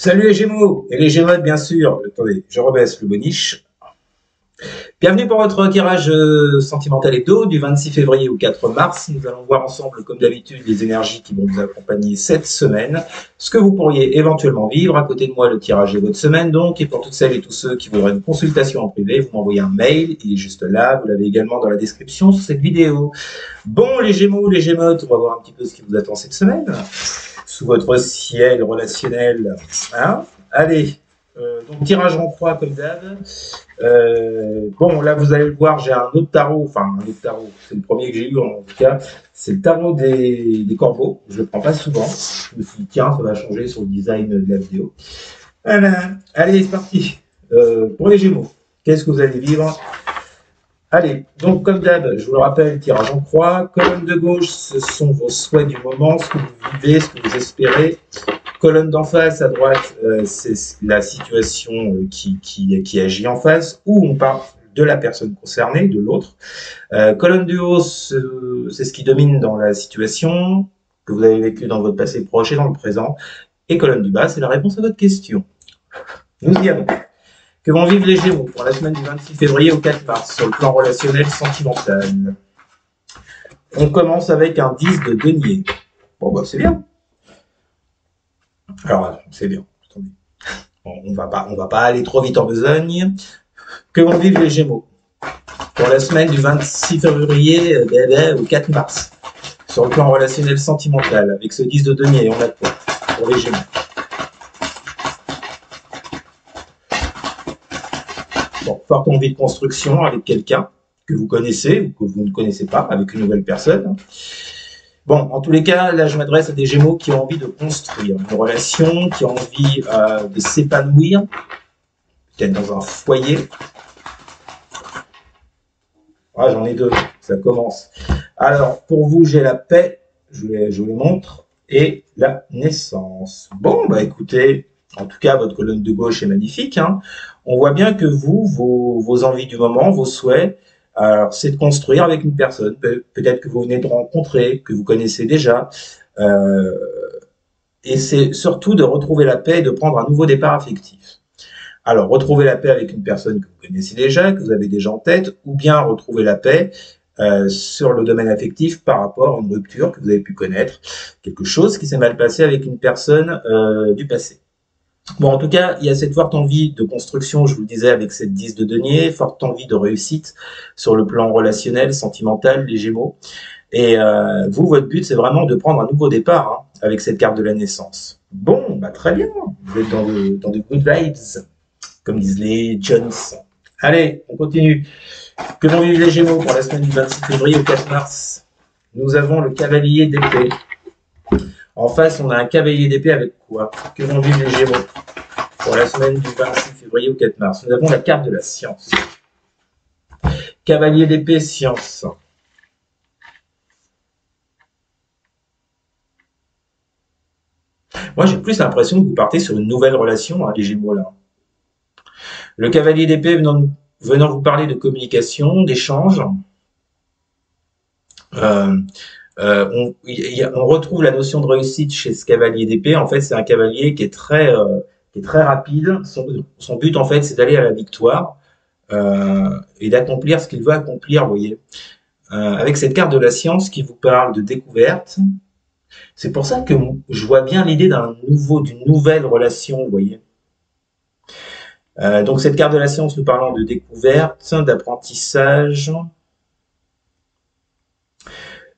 Salut les Gémeaux et les Gémeaux bien sûr. Attendez, je rebaisse le boniche. Bienvenue pour votre tirage sentimental hebdo du 26 février au 4 mars. Nous allons voir ensemble, comme d'habitude, les énergies qui vont vous accompagner cette semaine, ce que vous pourriez éventuellement vivre. À côté de moi, le tirage de votre semaine donc. Et pour toutes celles et tous ceux qui voudraient une consultation en privé, vous m'envoyez un mail. Il est juste là. Vous l'avez également dans la description sous cette vidéo. Bon, les Gémeaux, les Gémeaux, on va voir un petit peu ce qui vous attend cette semaine sous votre ciel relationnel. Hein, allez, donc tirage en croix comme d'hab. Bon, là vous allez le voir, j'ai un autre tarot, enfin un autre tarot, c'est le premier que j'ai eu en tout cas, c'est le tarot des corbeaux, je le prends pas souvent, je me suis dit tiens, ça va changer sur le design de la vidéo. Voilà, allez c'est parti, pour les Gémeaux, qu'est-ce que vous allez vivre? Allez, donc comme d'hab, je vous le rappelle, tirage en croix, colonne de gauche, ce sont vos souhaits du moment, ce que vous vivez, ce que vous espérez. Colonne d'en face, à droite, c'est la situation qui agit en face, où on parle de la personne concernée, de l'autre. Colonne du haut, c'est ce qui domine dans la situation que vous avez vécu dans votre passé proche et dans le présent. Et colonne du bas, c'est la réponse à votre question. Nous y allons. Que vont vivre les Gémeaux pour la semaine du 26 février au 4 mars sur le plan relationnel sentimental? On commence avec un 10 de denier. Bon, bah, c'est bien. Alors, c'est bien. Attendez. Bon, on va pas aller trop vite en besogne. Que vont vivre les Gémeaux pour la semaine du 26 février au 4 mars sur le plan relationnel sentimental avec ce 10 de denier, on a quoi pour les Gémeaux? Bon, forte envie de construction avec quelqu'un que vous connaissez ou que vous ne connaissez pas, avec une nouvelle personne. Bon, en tous les cas, là, je m'adresse à des Gémeaux qui ont envie de construire une relation, qui ont envie de s'épanouir, peut-être dans un foyer. Ah, j'en ai deux, ça commence. Alors, pour vous, j'ai la paix, je vous les montre, et la naissance. Bon, bah écoutez, en tout cas, votre colonne de gauche est magnifique. Hein. On voit bien que vous, vos envies du moment, vos souhaits, c'est de construire avec une personne, peut-être que vous venez de rencontrer, que vous connaissez déjà. Et c'est surtout de retrouver la paix et de prendre un nouveau départ affectif. Alors, retrouver la paix avec une personne que vous connaissez déjà, que vous avez déjà en tête, ou bien retrouver la paix sur le domaine affectif par rapport à une rupture que vous avez pu connaître, quelque chose qui s'est mal passé avec une personne du passé. Bon, en tout cas, il y a cette forte envie de construction, je vous le disais, avec cette 10 de denier, forte envie de réussite sur le plan relationnel, sentimental, les Gémeaux. Et vous, votre but, c'est vraiment de prendre un nouveau départ hein, avec cette carte de la naissance. Bon, bah très bien, vous êtes dans de good vibes, comme disent les Jones. Allez, on continue. Que vont vivre les Gémeaux pour la semaine du 26 février au 4 mars? Nous avons le cavalier d'épée. En face, on a un cavalier d'épée avec quoi? Que vont vivre les Gémeaux pour la semaine du 26 février au 4 mars? Nous avons la carte de la science. Cavalier d'épée, science. Moi, j'ai plus l'impression que vous partez sur une nouvelle relation, hein, les Gémeaux, là. Le cavalier d'épée venant vous parler de communication, d'échange. On retrouve la notion de réussite chez ce cavalier d'épée. En fait, c'est un cavalier qui est très rapide. Son but, en fait, c'est d'aller à la victoire et d'accomplir ce qu'il veut accomplir, vous voyez. Avec cette carte de la science qui vous parle de découverte, c'est pour ça que je vois bien l'idée d'une nouvelle relation, vous voyez. Donc cette carte de la science nous parlant de découverte, d'apprentissage.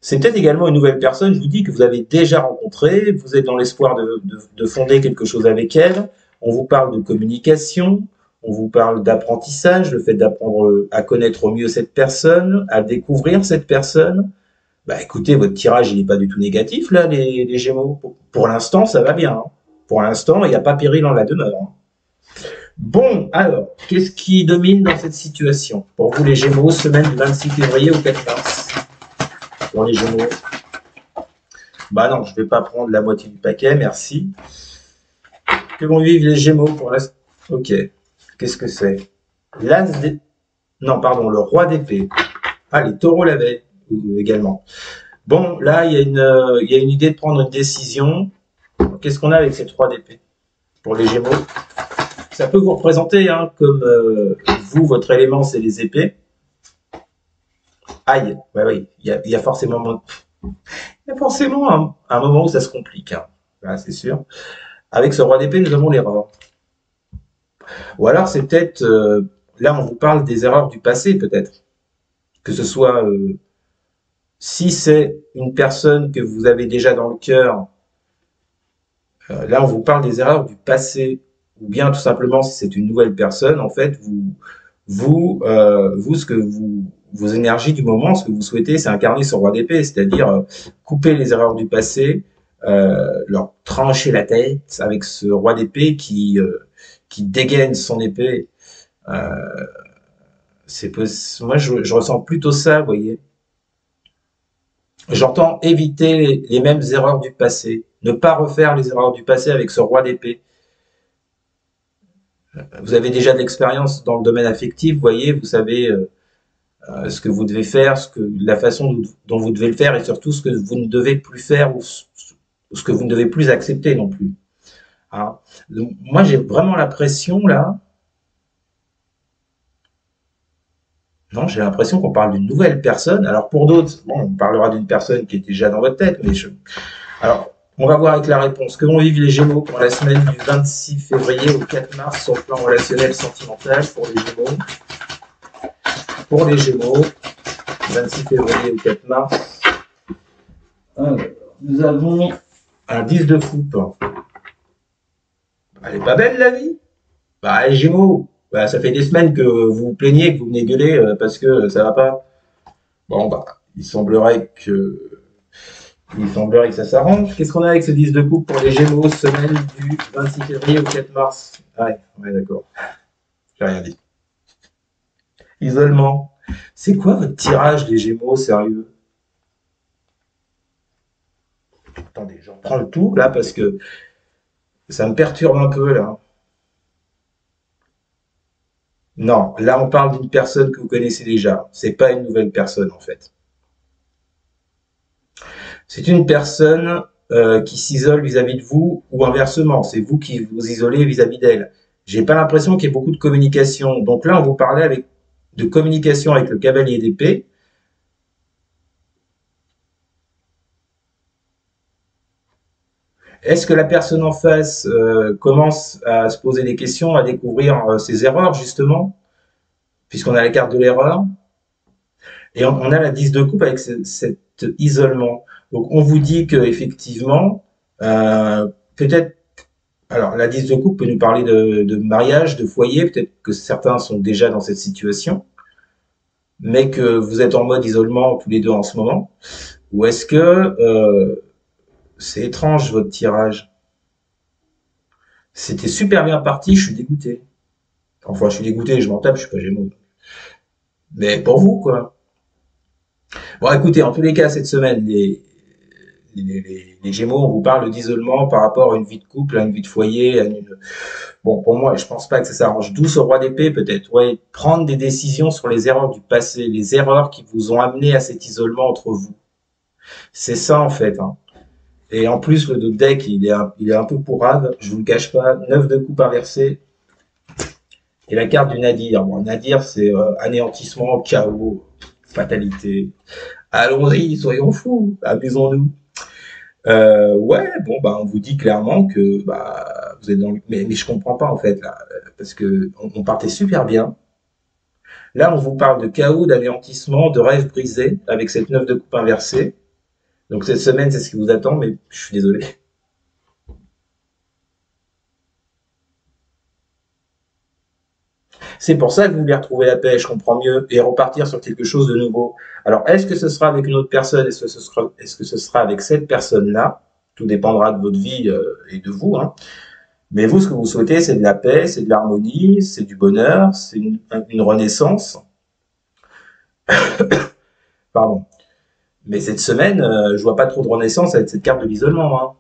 C'est peut-être également une nouvelle personne, je vous dis, que vous avez déjà rencontrée, vous êtes dans l'espoir de fonder quelque chose avec elle, on vous parle de communication, on vous parle d'apprentissage, le fait d'apprendre à connaître au mieux cette personne, à découvrir cette personne. Bah écoutez, votre tirage, il n'est pas du tout négatif, là, les Gémeaux. Pour l'instant, ça va bien. Hein. Pour l'instant, il n'y a pas péril en la demeure. Hein. Bon, alors, qu'est-ce qui domine dans cette situation? Pour vous, les Gémeaux, semaine du 26 février au 4 mars. Pour les Gémeaux. Bah non, je ne vais pas prendre la moitié du paquet, merci. Que vont vivre les Gémeaux pour la... Ok, qu'est-ce que c'est? L'as des... Non, pardon, le roi d'épée. Ah, les taureaux l'avaient également. Bon, là, il y a une idée de prendre une décision. Qu'est-ce qu'on a avec cette roi d'épée? pour les Gémeaux. Ça peut vous représenter, hein, comme vous, votre élément, c'est les épées. Aïe, ouais, oui, il y a forcément, un moment où ça se complique, hein. Là, c'est sûr. Avec ce roi d'épée, nous avons l'erreur. Ou alors, c'est peut-être, là, on vous parle des erreurs du passé, peut-être. Que ce soit, si c'est une personne que vous avez déjà dans le cœur, là, on vous parle des erreurs du passé. Ou bien, tout simplement, si c'est une nouvelle personne, en fait, ce que vos énergies du moment, ce que vous souhaitez, c'est incarner ce roi d'épée, c'est-à-dire couper les erreurs du passé, leur trancher la tête avec ce roi d'épée qui dégaine son épée. Euh, Moi, je ressens plutôt ça, vous voyez. J'entends éviter les mêmes erreurs du passé, ne pas refaire les erreurs du passé avec ce roi d'épée. Vous avez déjà de l'expérience dans le domaine affectif, vous voyez, vous savez ce que vous devez faire, la façon dont vous devez le faire et surtout ce que vous ne devez plus faire ou ce que vous ne devez plus accepter non plus. Hein. Donc, moi, j'ai vraiment l'impression là, non, j'ai l'impression qu'on parle d'une nouvelle personne. Alors pour d'autres, bon, on parlera d'une personne qui est déjà dans votre tête, mais alors, on va voir avec la réponse. Que vont vivre les Gémeaux pour la semaine du 26 février au 4 mars sur le plan relationnel sentimental pour les Gémeaux? Pour les Gémeaux, 26 février au 4 mars. Alors, nous avons un 10 de coupe. Elle est pas belle la vie? Bah les Gémeaux, bah, ça fait des semaines que vous vous plaignez, que vous venez gueuler parce que ça va pas. Bon bah, il semblerait que ça s'arrange. Qu'est-ce qu'on a avec ce 10 de coupe pour les Gémeaux, semaine du 26 février au 4 mars? Ouais, d'accord. J'ai rien dit. Isolement. C'est quoi votre tirage, les Gémeaux, sérieux? Attendez, j'en prends le tout, là, parce que ça me perturbe un peu, là. Non, là, on parle d'une personne que vous connaissez déjà. C'est pas une nouvelle personne, en fait. C'est une personne qui s'isole vis-à-vis de vous, ou inversement, c'est vous qui vous isolez vis-à-vis d'elle. J'ai pas l'impression qu'il y ait beaucoup de communication. Donc là, on vous parlait de communication avec le cavalier d'épée. Est-ce que la personne en face commence à se poser des questions, à découvrir ses erreurs, justement, puisqu'on a la carte de l'erreur, et on a la 10 de coupe avec cet isolement. Donc on vous dit que effectivement, peut-être, alors la 10 de coupe peut nous parler de mariage, de foyer, peut-être que certains sont déjà dans cette situation, mais que vous êtes en mode isolement tous les deux en ce moment, ou est-ce que c'est étrange votre tirage? C'était super bien parti, je suis dégoûté. Enfin, je suis dégoûté, je m'en tape, je suis pas Gémeaux. Mais pour vous, quoi. Bon, écoutez, en tous les cas, cette semaine, les Gémeaux, on vous parle d'isolement par rapport à une vie de couple, à une vie de foyer. Bon, pour moi, je pense pas que ça s'arrange. D'où ce roi d'épée, peut-être. Ouais, prendre des décisions sur les erreurs du passé, les erreurs qui vous ont amené à cet isolement entre vous. C'est ça, en fait. Hein. Et en plus, le deck, il est un peu pourrave. Je vous le cache pas. 9 de coupe inversé. Et la carte du Nadir. Bon, Nadir, c'est anéantissement, chaos, fatalité. Allons-y, soyons fous, amusons-nous. Ouais, bon, bah, on vous dit clairement que bah, vous êtes dans le... Mais je comprends pas en fait là, parce que on partait super bien. Là, on vous parle de chaos, d'anéantissement, de rêve brisé avec cette 9 de coupe inversée. Donc cette semaine, c'est ce qui vous attend, mais je suis désolé. C'est pour ça que vous voulez retrouver la paix, je comprends mieux, et repartir sur quelque chose de nouveau. Alors, est-ce que ce sera avec une autre personne? Est-ce que ce sera avec cette personne-là? Tout dépendra de votre vie et de vous. Hein. Mais vous, ce que vous souhaitez, c'est de la paix, c'est de l'harmonie, c'est du bonheur, c'est une renaissance. Pardon. Mais cette semaine, je vois pas trop de renaissance avec cette carte de l'isolement. Hein.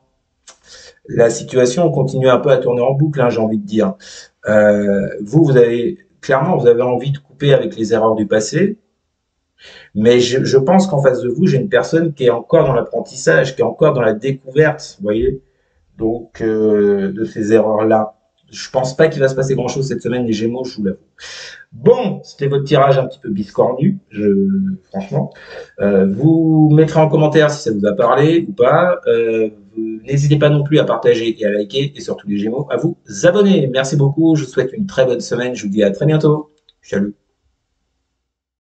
La situation continue un peu à tourner en boucle, hein, j'ai envie de dire. Vous avez clairement, vous avez envie de couper avec les erreurs du passé, mais je pense qu'en face de vous, j'ai une personne qui est encore dans l'apprentissage, qui est encore dans la découverte, vous voyez. Donc, de ces erreurs-là, je pense pas qu'il va se passer grand-chose cette semaine, les Gémeaux, je vous l'avoue. Bon, c'était votre tirage un petit peu biscornu, franchement. Vous mettrez en commentaire si ça vous a parlé ou pas. N'hésitez pas non plus à partager et à liker, et surtout les Gémeaux, à vous abonner. Merci beaucoup, je vous souhaite une très bonne semaine, je vous dis à très bientôt. Salut.